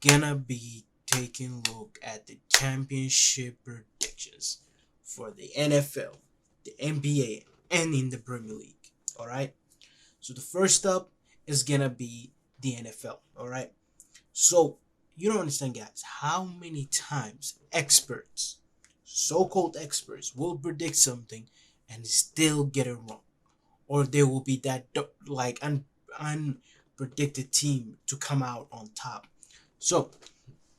gonna be taking a look at the championship predictions for the NFL, the NBA, and in the Premier League. All right. So the first up is gonna be the NFL. All right. So you don't understand, guys, how many times experts, so-called experts, will predict something and still get it wrong, or there will be that like unpredicted team to come out on top. So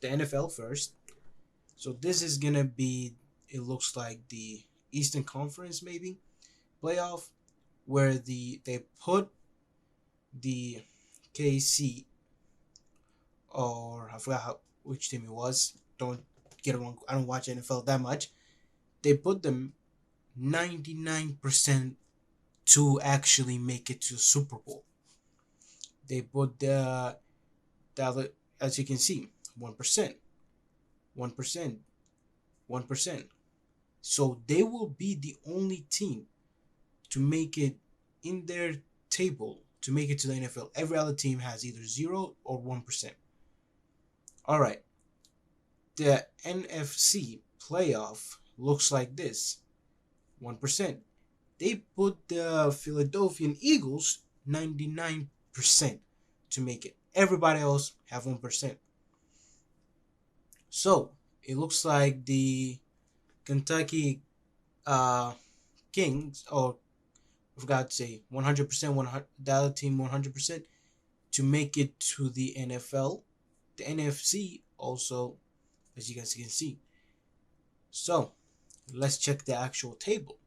the NFL first. So this is gonna be, it looks like the Eastern Conference maybe playoff, where they put the KC, or I forgot which team it was. Don't get it wrong. I don't watch NFL that much. They put them 99% to actually make it to Super Bowl. They put the other, as you can see, 1%, 1%, 1%. So they will be the only team to make it in their table to make it to the NFL. Every other team has either 0 or 1%. All right. The NFC playoff looks like this: 1%. They put the Philadelphia Eagles 99% to make it. Everybody else have 1%. So it looks like the Kentucky uh, Kings, or I forgot to say 100%, the other team 100% to make it to the NFL. The NFC also, as you guys can see. So let's check the actual table.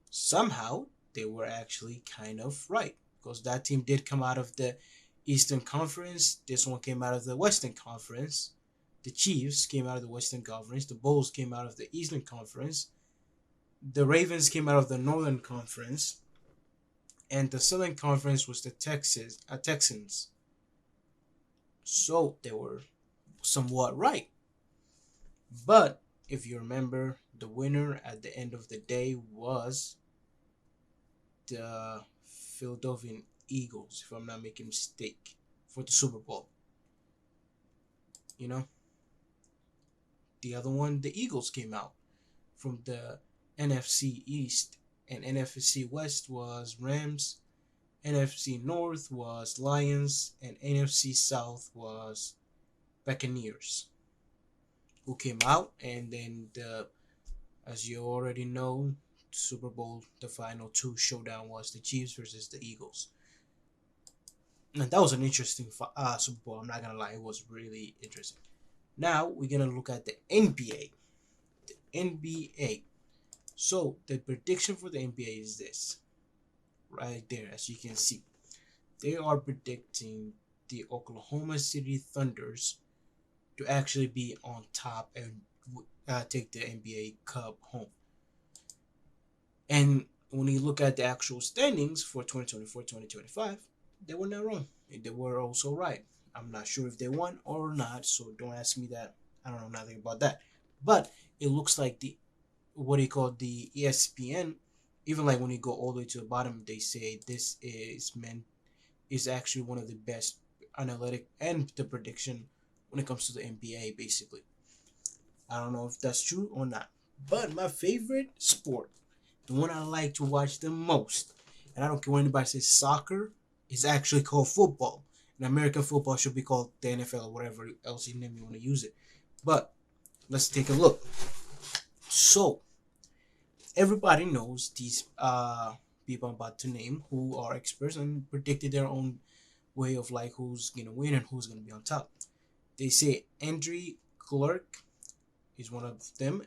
Somehow they were actually kind of right, because that team did come out of the Eastern Conference. This one came out of the Western Conference. The Chiefs came out of the Western Conference. The Bulls came out of the Eastern Conference. The Ravens came out of the Northern Conference. And the Southern Conference was the Texans. So they were somewhat right. But if you remember, the winner at the end of the day was the Philadelphia Eagles, if I'm not making a mistake, for the Super Bowl. You know, the other one, the Eagles came out from the NFC East, and NFC West was Rams, NFC North was Lions, and NFC South was Buccaneers, who came out. And then as you already know, Super Bowl, the final two showdown was the Chiefs versus the Eagles. And that was an interesting Super Bowl. I'm not gonna lie, it was really interesting. Now we're gonna look at the NBA. The NBA. So the prediction for the NBA is this, right there, as you can see. They are predicting the Oklahoma City Thunders to actually be on top and take the NBA Cup home. And when you look at the actual standings for 2024-2025, they were not wrong. They were also right. I'm not sure if they won or not, so don't ask me that. I don't know nothing about that. But it looks like the, what do you call, the ESPN, even like when you go all the way to the bottom, they say this is actually one of the best analytic and the prediction when it comes to the NBA, basically. I don't know if that's true or not. But my favorite sport, the one I like to watch the most, and I don't care what anybody says soccer, is actually called football. And American football should be called the NFL or whatever else you name you want to use it. But let's take a look. So everybody knows these people I'm about to name, who are experts and predicted their own way of like who's gonna win and who's gonna be on top. They say Andre Clark is one of them.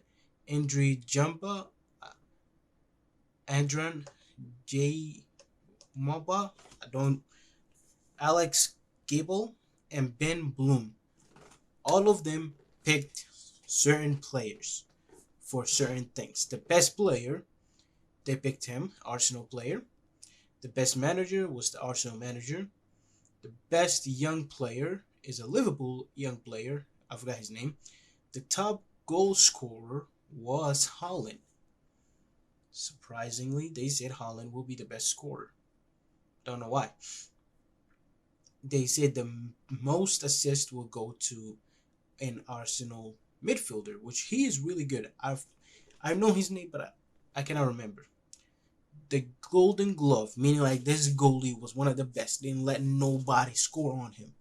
Andre Jumba, Adrian J. Moba, I don't, Alex Gable, and Ben Bloom. All of them picked certain players for certain things. The best player, they picked him, Arsenal player. The best manager was the Arsenal manager. The best young player is a Liverpool young player. I forgot his name. The top goal scorer was Holland. Surprisingly, they said Holland will be the best scorer. Don't know why. they said the most assists will go to an Arsenal midfielder, which he is really good. I know his name, but I cannot remember. The Golden Glove, meaning like this goalie was one of the best, didn't let nobody score on him.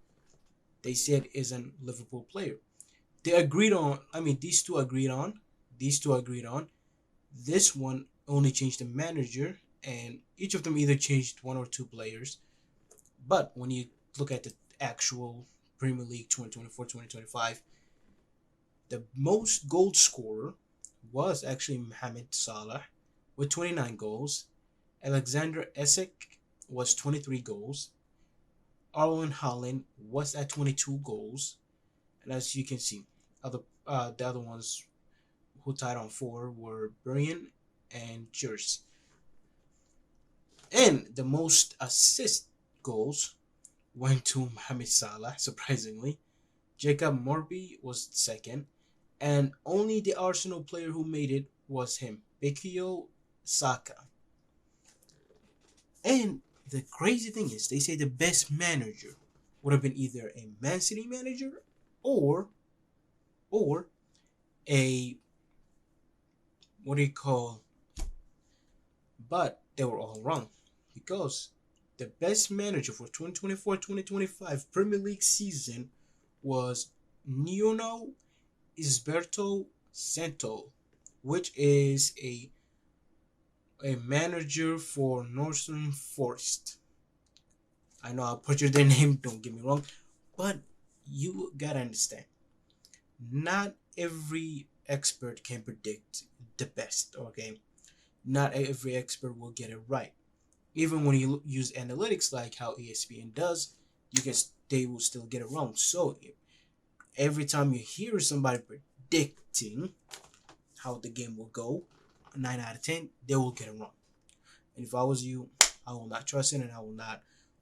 They said is a Liverpool player. They agreed on. I mean, these two agreed on. These two agreed on. This one only changed the manager, and each of them either changed one or two players. But when you look at the actual Premier League 2024-2025, the most goal scorer was actually Mohamed Salah with 29 goals. Alexander Isak was 23 goals. Arlen Haaland was at 22 goals. And as you can see, the other ones who tied on 4 were Brian and Jers. And the most assist goals went to Mohamed Salah, surprisingly. Jacob Morby was second, and only the Arsenal player who made it was him, Bukayo Saka. And the crazy thing is, they say the best manager would have been either a Man City manager or or a what do you call? But they were all wrong because the best manager for 2024-2025 Premier League season was Nuno Isberto Santo, which is a manager for Northern Forest. I know I butchered their name, don't get me wrong, but you gotta understand, not every expert can predict the best, okay? Not every expert will get it right. Even when you use analytics like how ESPN does, you can they will still get it wrong. So every time you hear somebody predicting how the game will go, 9 out of 10, they will get it wrong. And if I was you, I will not trust it and I will not